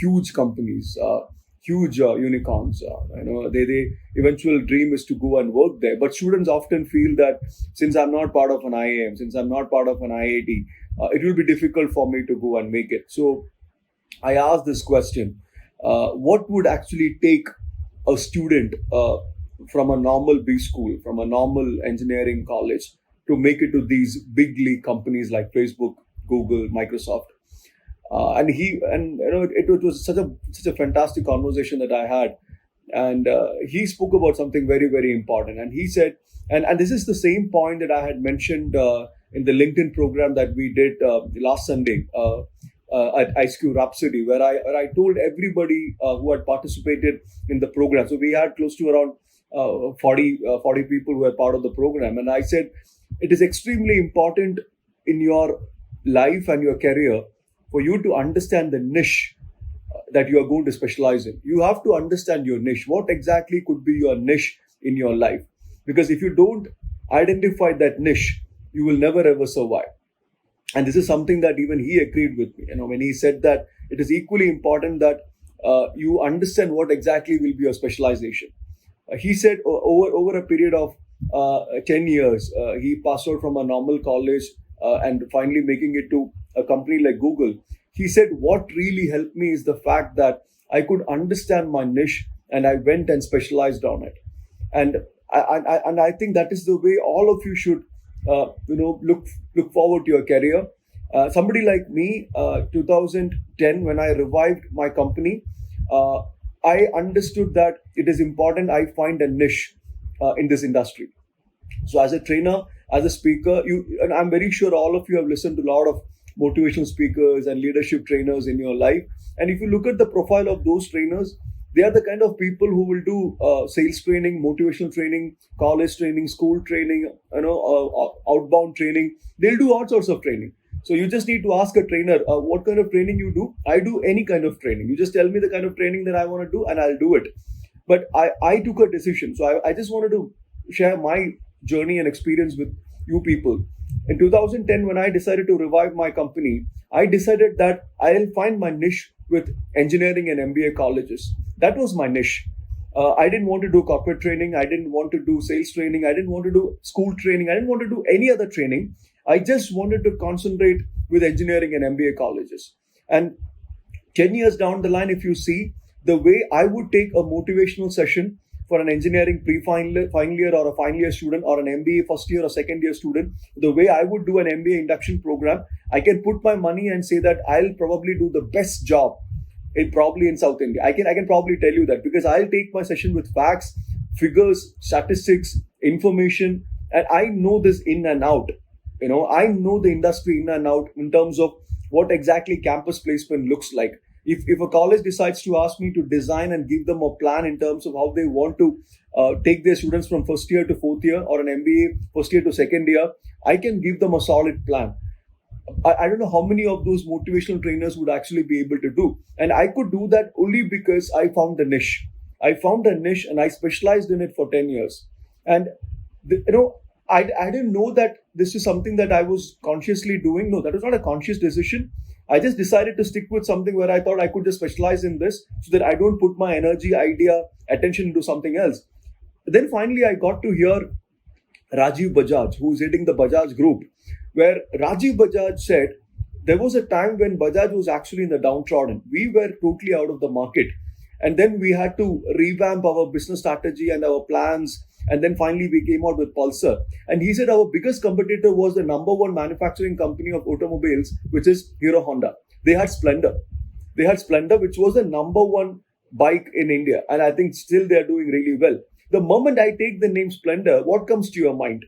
huge companies, huge unicorns. They eventual dream is to go and work there. But students often feel that since I'm not part of an IIM, since I'm not part of an IIT, it will be difficult for me to go and make it. So I asked this question: what would actually take a student from a normal B school, from a normal engineering college, to make it to these big league companies like Facebook, Google, Microsoft? It was such a fantastic conversation that I had, and he spoke about something very, very important. And he said, and this is the same point that I had mentioned in the LinkedIn program that we did last Sunday at IceQ Rhapsody, where I told everybody who had participated in the program. So we had close to around 40 people who were part of the program, and I said it is extremely important in your life and your career for you to understand the niche that you are going to specialize in. You have to understand your niche. What exactly could be your niche in your life? Because if you don't identify that niche, you will never ever survive. And this is something that even he agreed with me. When he said that it is equally important that you understand what exactly will be your specialization. He said over a period of 10 years, he passed out from a normal college and finally making it to a company like Google. He said, what really helped me is the fact that I could understand my niche and I went and specialized on it. And I think that is the way all of you should, look forward to your career. Somebody like me, 2010, when I revived my company, I understood that it is important I find a niche in this industry. So as a trainer, as a speaker, and I'm very sure all of you have listened to a lot of motivational speakers and leadership trainers in your life. And if you look at the profile of those trainers, they are the kind of people who will do sales training, motivational training, college training, school training, outbound training. They'll do all sorts of training. So you just need to ask a trainer, what kind of training you do? I do any kind of training. You just tell me the kind of training that I want to do and I'll do it. But I took a decision. So I just wanted to share my journey and experience with you people. In 2010, when I decided to revive my company, I decided that I'll find my niche with engineering and MBA colleges. That was my niche. I didn't want to do corporate training. I didn't want to do sales training. I didn't want to do school training. I didn't want to do any other training. I just wanted to concentrate with engineering and MBA colleges. And 10 years down the line, if you see the way I would take a motivational session for an engineering final year or a final year student or an MBA first year or second year student, the way I would do an MBA induction program, I can put my money and say that I'll probably do the best job probably in South India. I can probably tell you that because I'll take my session with facts, figures, statistics, information, and I know this in and out. I know the industry in and out in terms of what exactly campus placement looks like. If a college decides to ask me to design and give them a plan in terms of how they want to take their students from first year to fourth year or an MBA first year to second year, I can give them a solid plan. I don't know how many of those motivational trainers would actually be able to do. And I could do that only because I found a niche. I found a niche and I specialized in it for 10 years. And, I didn't know that this is something that I was consciously doing. No, that was not a conscious decision. I just decided to stick with something where I thought I could just specialize in this so that I don't put my energy, idea, attention into something else. Then finally, I got to hear Rajiv Bajaj, who's heading the Bajaj group, where Rajiv Bajaj said there was a time when Bajaj was actually in the downtrodden. We were totally out of the market. And then we had to revamp our business strategy and our plans. And then finally we came out with Pulsar. And he said our biggest competitor was the number one manufacturing company of automobiles, which is Hero Honda. They had Splendor. Which was the number one bike in India. And I think still they're doing really well. The moment I take the name Splendor, what comes to your mind?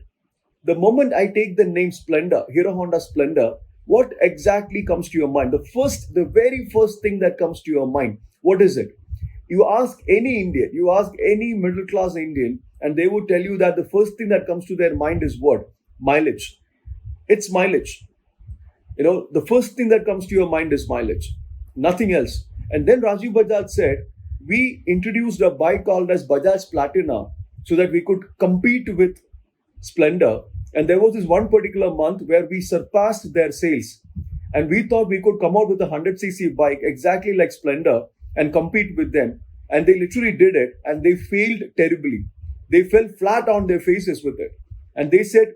The moment I take the name Splendor, Hero Honda Splendor, what exactly comes to your mind? The very first thing that comes to your mind, what is it? You ask any Indian, you ask any middle class Indian, and they would tell you that the first thing that comes to their mind is what? Mileage. It's mileage. The first thing that comes to your mind is mileage. Nothing else. And then Rajiv Bajaj said, we introduced a bike called as Bajaj Platina so that we could compete with Splendor. And there was this one particular month where we surpassed their sales. And we thought we could come out with a 100cc bike exactly like Splendor and compete with them. And they literally did it, and they failed terribly. They fell flat on their faces with it. And they said,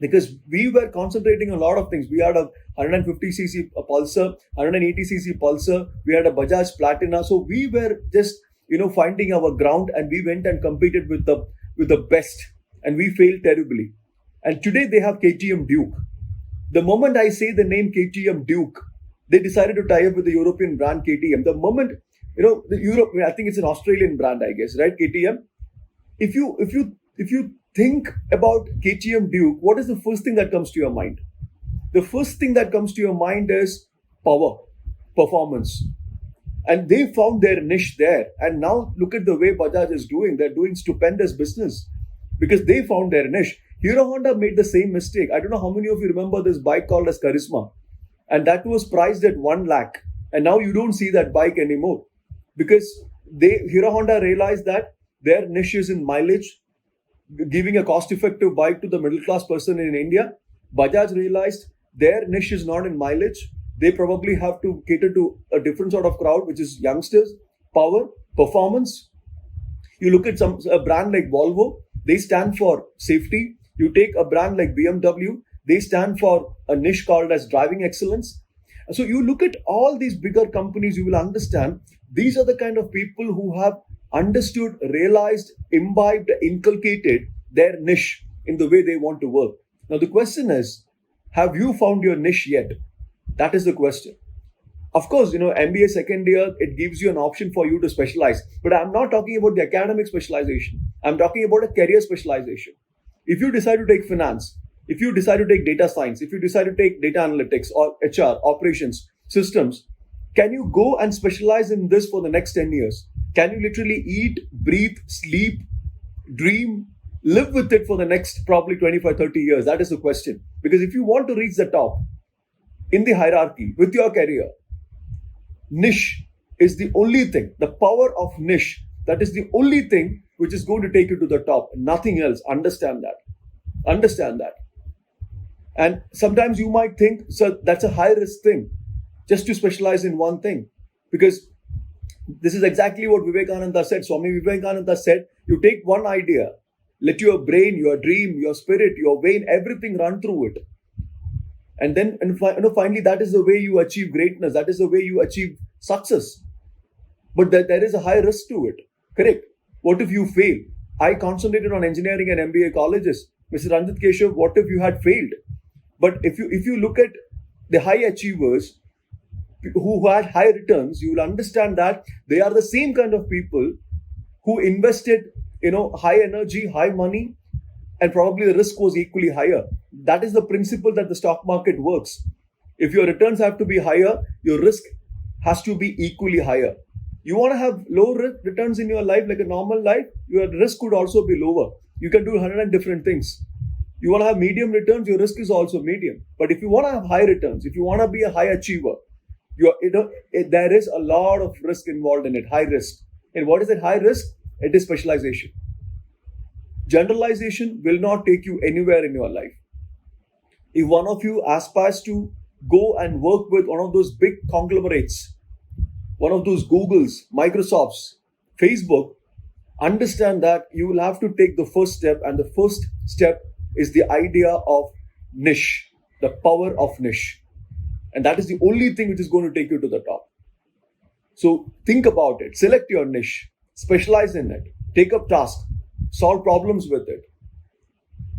because we were concentrating on a lot of things. We had a 150cc Pulsar, 180cc Pulsar. We had a Bajaj Platina. So we were just, finding our ground, and we went and competed with the best, and we failed terribly. And today they have KTM Duke. The moment I say the name KTM Duke, they decided to tie up with the European brand KTM. The moment, I think it's an Australian brand, I guess, right? KTM. If you think about KTM Duke, what is the first thing that comes to your mind? The first thing that comes to your mind is power, performance. And they found their niche there. And now look at the way Bajaj is doing. They're doing stupendous business because they found their niche. Hero Honda made the same mistake. I don't know how many of you remember this bike called as Charisma. And that was priced at 1 lakh. And now you don't see that bike anymore. Because Hero Honda realized that their niche is in mileage, giving a cost-effective bike to the middle-class person in India. Bajaj realized their niche is not in mileage. They probably have to cater to a different sort of crowd, which is youngsters, power, performance. You look at a brand like Volvo, they stand for safety. You take a brand like BMW, they stand for a niche called as driving excellence. So you look at all these bigger companies, you will understand these are the kind of people who have understood, realized, imbibed, inculcated their niche in the way they want to work. Now the question is, have you found your niche yet? That is the question. Of course, MBA second year, it gives you an option for you to specialize. But I'm not talking about the academic specialization. I'm talking about a career specialization. If you decide to take finance, if you decide to take data science, if you decide to take data analytics or HR, operations, systems, can you go and specialize in this for the next 10 years? Can you literally eat, breathe, sleep, dream, live with it for the next probably 25, 30 years? That is the question. Because if you want to reach the top in the hierarchy with your career, niche is the only thing, the power of niche, that is the only thing which is going to take you to the top. Nothing else. Understand that. Understand that. And sometimes you might think, so that's a high risk thing, just to specialize in one thing. Because this is exactly what Vivekananda said. Swami Vivekananda said, you take one idea, let your brain, your dream, your spirit, your vein, everything run through it. And then finally, that is the way you achieve greatness. That is the way you achieve success. But there is a high risk to it. Correct? What if you fail? I concentrated on engineering and MBA colleges. Mr. Renjit, Keshav, what if you had failed? But if you look at the high achievers who had high returns, you will understand that they are the same kind of people who invested, high energy, high money, and probably the risk was equally higher. That is the principle that the stock market works. If your returns have to be higher, your risk has to be equally higher. You want to have low returns in your life, like a normal life, your risk could also be lower. You can do 100 different things. You want to have medium returns, your risk is also medium. But if you want to have high returns, if you want to be a high achiever, there is a lot of risk involved in it, high risk. And what is it, high risk? It is specialization. Generalization will not take you anywhere in your life. If one of you aspires to go and work with one of those big conglomerates, one of those Googles, Microsofts, Facebook, understand that you will have to take the first step, and the first step is the idea of niche, the power of niche. And that is the only thing which is going to take you to the top. So think about it, select your niche, specialize in it, take up tasks, solve problems with it,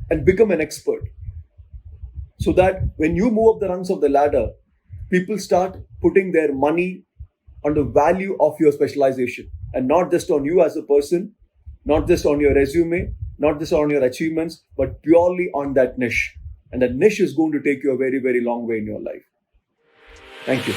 and become an expert. So that when you move up the rungs of the ladder, people start putting their money on the value of your specialization, and not just on you as a person, not just on your resume, not just on your achievements, but purely on that niche. And that niche is going to take you a very, very long way in your life. Thank you.